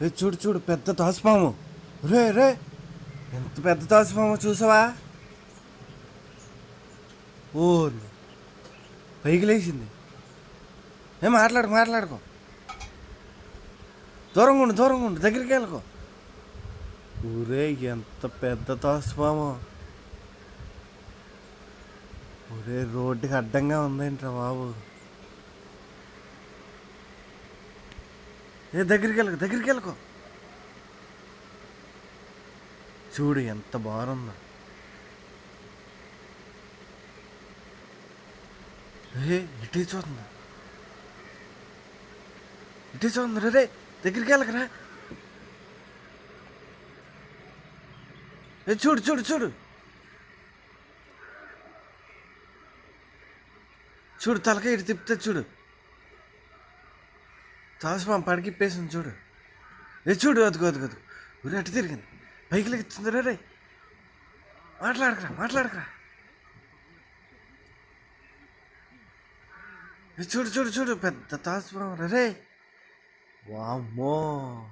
రే చూడు చూడు పెద్ద తాసుపాము. రే రే ఎంత పెద్ద తాసుపాము చూసావా? ఓ పైకి లేచింది. మాట్లాడుకో. దూరంగా ఉండు దగ్గరికి వెళ్ళకో. ఊరే ఎంత పెద్ద తాసుపాము. ఊరే రోడ్డుకి అడ్డంగా ఉందేంట్రా బాబు. దగ్గరికి వెళ్ళకో. చూడు ఎంత బాగుందో. ఇటే చూస్తుంది రే దగ్గరికి వెళ్ళకరా. చూడు చూడు తలకాయ ఇటు తిప్పితే చూడు. తాసుపాము పడికిప్పేసింది చూడు. చూడు అదుగు ఊరి అటు తిరిగింది. పైకి లెగుతుంది రే. మాట్లాడకరా. చూడు పెద్ద తాసుపాము రే. వామ్మో.